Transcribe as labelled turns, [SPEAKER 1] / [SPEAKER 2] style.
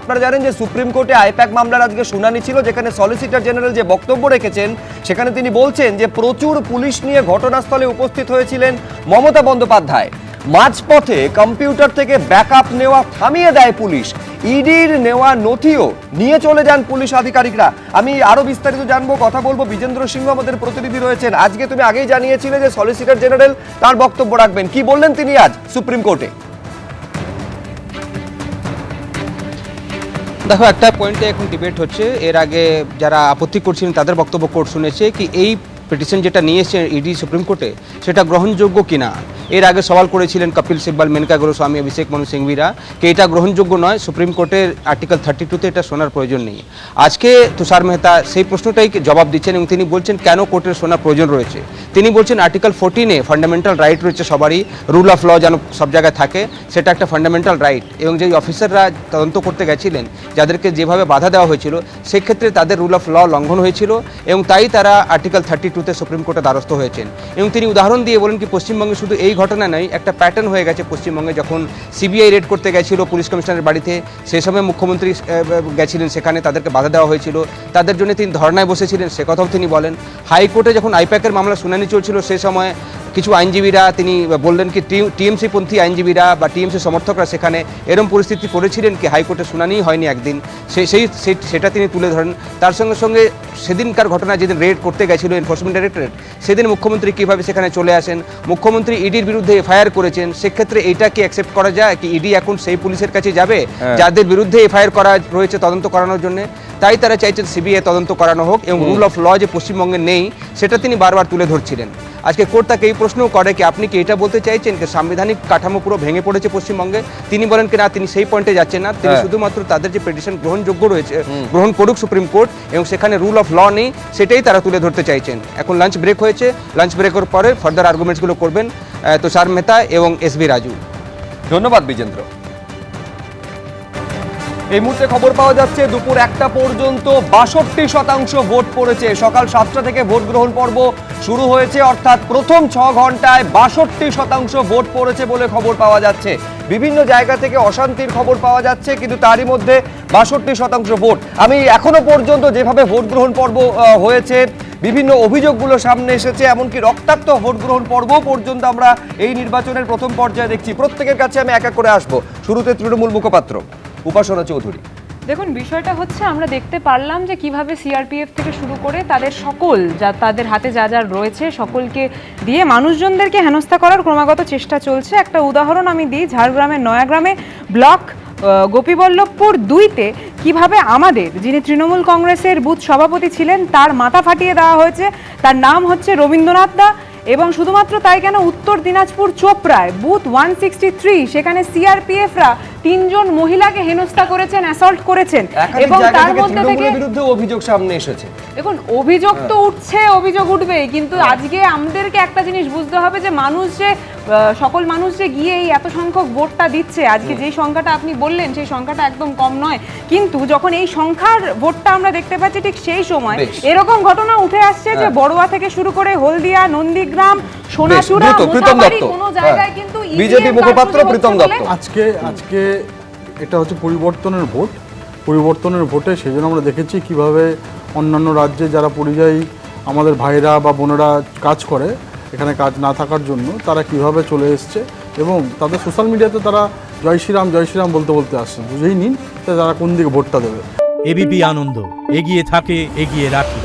[SPEAKER 1] আপনারা জানেন যে সুপ্রিম কোর্টে আইপ্যাক মামলার আজকে শুনানি ছিল, যেখানে সলিসিটর জেনারেল যে বক্তব্য রেখেছেন সেখানে তিনি বলছেন যে প্রচুর পুলিশ নিয়ে ঘটনাস্থলে উপস্থিত হয়েছিলেন মমতা বন্দ্যোপাধ্যায়। মাঝপথে কম্পিউটার থেকে ব্যাকআপ নেওয়া থামিয়ে দেয় পুলিশ, ইডির নেওয়া নথিও নিয়ে চলে যান পুলিশ আধিকারিকরা। আমি আরো বিস্তারিত জানবো, কথা বলবো। বিজেন্দ্র সিংহ আমাদের প্রতিনিধি রয়েছেন। আজকে তুমি আগেই জানিয়েছিলে যে সলিসিটর জেনারেল তার বক্তব্য রাখবেন, কি বললেন তিনি আজ সুপ্রিম কোর্টে?
[SPEAKER 2] দেখো, একটা পয়েন্টে এখন ডিবেট হচ্ছে। এর আগে যারা আপত্তি করছিলেন তাদের বক্তব্য কোর্ট শুনেছে কি এই পিটিশন যেটা নিয়ে এসে ইডি সুপ্রিম কোর্টে সেটা গ্রহণযোগ্য কিনা। এর আগে সওয়াল করেছিলেন কপিল সিব্বল, মেনকা গোস্বামী, অভিষেক মনু সিংভিরা কি এটা গ্রহণযোগ্য নয়, সুপ্রিম কোর্টের আর্টিকেল 32-তে এটা শোনার প্রয়োজন নেই। আজকে তুষার মেহতা সেই প্রশ্নটাই জবাব দিচ্ছেন এবং তিনি বলছেন কেন কোর্টের শোনার প্রয়োজন রয়েছে। তিনি বলছেন আর্টিকেল 14-এ ফান্ডামেন্টাল রাইট রয়েছে সবারই, রুল অফ ল যেন সব জায়গায় থাকে, সেটা একটা ফান্ডামেন্টাল রাইট। এবং যেই অফিসাররা তদন্ত করতে গেছিলেন, যাদেরকে যেভাবে বাধা দেওয়া হয়েছিল, সেক্ষেত্রে তাদের রুল অফ ল লঙ্ঘন হয়েছিল এবং তাই তারা আর্টিকেল 32-তে সুপ্রিম কোর্টে দ্বারস্থ হয়েছেন। এবং তিনি উদাহরণ দিয়ে বলেন কি পশ্চিমবঙ্গে শুধু এই ঘটনা নয়, একটা প্যাটার্ন হয়ে গেছে পশ্চিমবঙ্গে। যখন সিবিআই রেড করতে গেছিল পুলিশ কমিশনারের বাড়িতে, সেই সময় মুখ্যমন্ত্রী গেছিলেন, সেখানে তাদেরকে বাধা দেওয়া হয়েছিল, তাদের জন্য তিনি ধর্নায় বসেছিলেন, সে কথাও তিনি বলেন। হাইকোর্টে যখন আইপ্যাকের মামলা শুনানি চলছিল সেই সময় কিছু আইনজীবীরা তিনি বললেন কি টিএমসি পন্থী আইনজীবীরা বা টিএমসি সমর্থকরা সেখানে এরম পরিস্থিতি করেছিলেন কি হাইকোর্টে শুনানিই হয়নি একদিন, সেটা তিনি তুলে ধরেন। তার সঙ্গে সঙ্গে সেদিনকার ঘটনা, যেদিন রেড করতে গেছিল এনফোর্সমেন্ট ডাইরেক্টরেট, সেদিন মুখ্যমন্ত্রী কীভাবে সেখানে চলে আসেন, মুখ্যমন্ত্রী ইডির বিরুদ্ধে এফআইআর করেছেন। সেক্ষেত্রে এটা কি অ্যাকসেপ্ট করা যায় কি ইডি এখন সেই পুলিশের কাছে যাবে যাদের বিরুদ্ধে এফআইআর করা রয়েছে তদন্ত করানোর জন্য? তাই তারা চাইছেন সিবিআই তদন্ত করানো হোক এবং রুল অফ ল যে পশ্চিমবঙ্গে নেই সেটা তিনি বারবার তুলে ধরছিলেন। আজকে কোর্ট তাকে এই প্রশ্নও করে কি আপনি কি এটা বলতে চাইছেন যে সাংবিধানিক কাঠামো পুরো ভেঙে পড়েছে পশ্চিমবঙ্গে? তিনি বলেন কি না, তিনি সেই পয়েন্টে যাচ্ছেন না, তিনি শুধুমাত্র তাদের যে পিটিশন গ্রহণযোগ্য রয়েছে গ্রহণ করুক সুপ্রিম কোর্ট এবং সেখানে রুল অফ ল নেই সেটাই তারা তুলে ধরতে চাইছেন। এখন লাঞ্চ ব্রেক হয়েছে, লাঞ্চ ব্রেকের পরে ফার্দার আর্গুমেন্টসগুলো করবেন তুষার মেহতা এবং এসবি রাজু।
[SPEAKER 1] ধন্যবাদ বিজেন্দ্র। এই মুহূর্তে খবর পাওয়া যাচ্ছে দুপুর 1টা পর্যন্ত 62% ভোট পড়েছে। সকাল 7টা থেকে ভোট গ্রহণ পর্ব শুরু হয়েছে, অর্থাৎ প্রথম 6 ঘন্টায় 62% ভোট পড়েছে বলে খবর পাওয়া যাচ্ছে। বিভিন্ন জায়গা থেকে অশান্তির খবর পাওয়া যাচ্ছে, কিন্তু তারই মধ্যে 62% ভোট। আমি এখনো পর্যন্ত যেভাবে ভোট গ্রহণ পর্ব হয়েছে, বিভিন্ন অভিযোগগুলো সামনে এসেছে, এমনকি রক্তাক্ত ভোট গ্রহণ পর্ব পর্যন্ত আমরা এই নির্বাচনের প্রথম পর্যায়ে দেখছি। প্রত্যেকের কাছে আমি এক এক করে আসবো। শুরুতে তৃণমূল মুখপাত্র উপাসনা চৌধুরী।
[SPEAKER 3] দেখুন, বিষয়টা হচ্ছে আমরা দেখতে পারলাম যে কিভাবে সিআরপিএফ থেকে শুরু করে তাদের সকল তাদের হাতে যা যা রয়েছে সকলকে দিয়ে মানুষজনদেরকে হেনস্থা করার ক্রমাগত চেষ্টা চলছে। একটা উদাহরণ আমি দিই, ঝাড়গ্রামের নয়াগ্রামে ব্লক গোপীবল্লভপুর 2-তে কিভাবে আমাদের যিনি তৃণমূল কংগ্রেসের বুথ সভাপতি ছিলেন তার মাথা ফাটিয়ে দেওয়া হয়েছে। তার নাম হচ্ছে রবীন্দ্রনাথ দা। এবং শুধুমাত্র তাই কেন, উত্তর দিনাজপুর চোপড়ায় বুথ 163 সেখানে সিআরপিএফরা 3 জন মহিলাকে হেনস্থা করেছেন, অ্যাসল্ট করেছেন এবং তার মধ্যে থেকে
[SPEAKER 1] বিরুদ্ধে অভিযোগ সামনে এসেছে।
[SPEAKER 3] দেখুন, অভিযোগ তো উঠছে, অভিযোগ উঠবেই, কিন্তু আজকে আমাদেরকে একটা জিনিস বুঝতে হবে যে মানুষ যে সকল মানুষ যে গিয়ে এই এত সংখ্যক ভোটটা দিচ্ছে, আজকে যেই সংখ্যাটা আপনি বললেন সেই সংখ্যাটা একদম কম নয়, কিন্তু যখন এই সংখ্যার ভোটটা আমরা দেখতে পাচ্ছি ঠিক সেই সময় এরকম ঘটনা উঠে আসছে যে বড়ুয়া থেকে শুরু করে হলদিয়া, নন্দীগ্রাম, সোনাচূড়া, মোথাবাড়ি কোনো জায়গায় কিন্তু
[SPEAKER 1] বিজেপি মুখপাত্র প্রীতম দত্ত
[SPEAKER 4] আজকে এটা হচ্ছে পরিবর্তনের ভোট, পরিবর্তনের ভোটে সেই জন্য আমরা দেখেছি কিভাবে অন্যান্য রাজ্যে যারা পরিযায়ী আমাদের ভাইরা বা বোনেরা কাজ করে, এখানে কাজ না থাকার জন্য তারা কিভাবে চলে এসছে এবং তাদের সোশ্যাল মিডিয়াতে তারা জয় শ্রীরাম বলতে বলতে আসছে। বুঝেই নিন তারা কোন দিকে ভোটটা দেবে।
[SPEAKER 5] এবিপি আনন্দ, এগিয়ে থাকে, এগিয়ে রাখে।